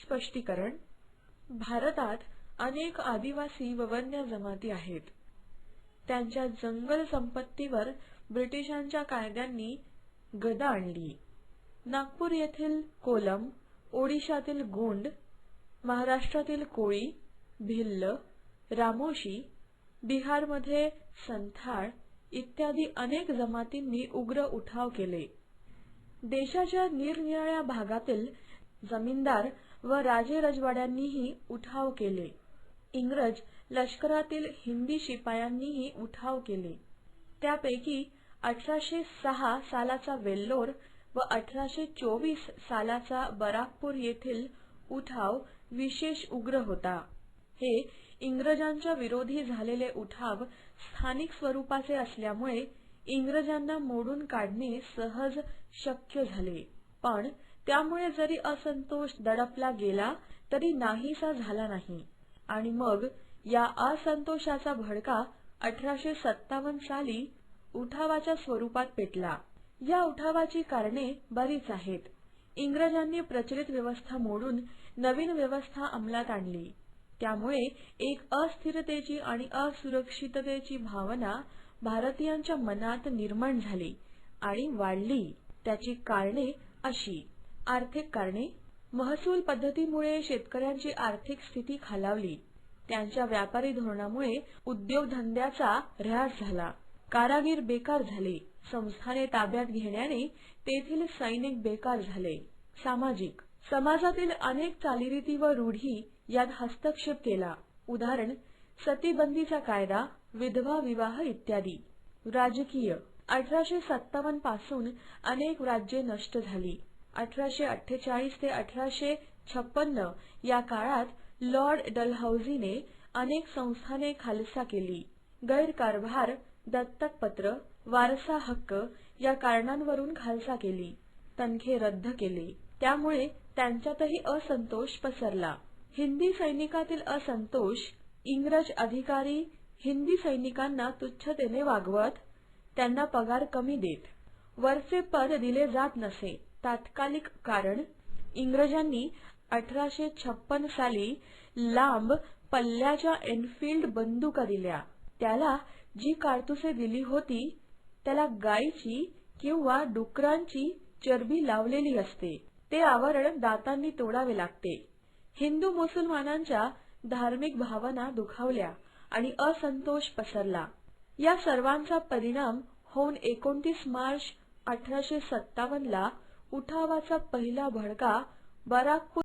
स्पष्टीकरण. भारतात अनेक आदिवासी व वन्य जमाती आहेत. त्यांच्या जंगल संपत्तीवर ब्रिटिशांच्या कायद्यांनी गदा आणली. नागपूर येथील कोलम, ओडिशातील गोंड, महाराष्ट्रातील कोळी, भिल्ल, रामोशी, बिहारमध्ये संथाळ इत्यादी अनेक जमातींनी उग्र उठाव केले. देशाच्या निरनिराळ्या भागातील जमीनदार व राजे-रजवाड्यांनीही उठाव केले. इंग्रज लष्करातील हिंदी शिपायांनीही उठाव केले. त्यापैकी 1806 सालाचा वेल्लोर व 1824 सालाचा बराकपूर येथील उठाव विशेष उग्र होता. हे इंग्रजांच्या विरोधी झालेले उठाव स्थानिक स्वरूपाचे असल्यामुळे इंग्रजांना मोडून काढणे सहज शक्य झाले. पण त्यामुळे जरी असंतोष दडपला गेला तरी नाहीसा झाला नाही आणि मग या असंतोषाचा भडका 1857 साली उठावाच्या स्वरूपात पेटला. या उठावाची कारणे बरीच आहेत. इंग्रजांनी प्रचलित व्यवस्था मोडून नवीन व्यवस्था अंमलात आणली. त्यामुळे एक अस्थिरतेची आणि असुरक्षिततेची भावना भारतीयांच्या मनात निर्माण झाली आणि वाढली. त्याची कारणे अशी: आर्थिक कारणे. महसूल पद्धतीमुळे शेतकऱ्यांची आर्थिक स्थिती खालावली. त्यांच्या व्यापारी धोरणामुळे उद्योगधंद्याचा ऱ्हास झाला. कारागीर बेकार झाले. संस्थाने ताब्यात घेण्याने तेथील सैनिक बेकार झाले. सामाजिक. समाजातील अनेक चालीरीती व रूढी यात हस्तक्षेप केला. उदाहरण सतीबंदीचा कायदा, विधवा विवाह इत्यादी. राजकीय. 1857 पासून अनेक राज्ये नष्ट झाली. 1848 ते 1856 या काळात लॉर्ड डलहौसीने अनेक संस्थाने खालसा केली. गैरकारभार, दत्तकपत्र, वारसा हक्क या कारणांवरून खालसा केली. तनखे रद्द केले. त्यामुळे त्यांच्यातही असंतोष पसरला. हिंदी सैनिकातील असंतोष. इंग्रज अधिकारी हिंदी सैनिकांना तुच्छतेने वागवत, त्यांना पगार कमी देत. वरचे पद दिले जात नसे. तात्कालिक कारण. इंग्रजांनी 1856 साली लांब पल्ल्याच्या एनफील्ड बंदुका दिल्या. त्याला जी काडतुसे दिली होती त्याला गायीची किंवा डुकरांची चरबी लावलेली असते. ते आवरण दातांनी तोडावे लागते. हिंदू मुसलमानांच्या धार्मिक भावना दुखावल्या आणि असंतोष पसरला. या सर्वांचा परिणाम होऊन 29 मार्च 1857 ला उठावाचा पहिला भडका बराकपूर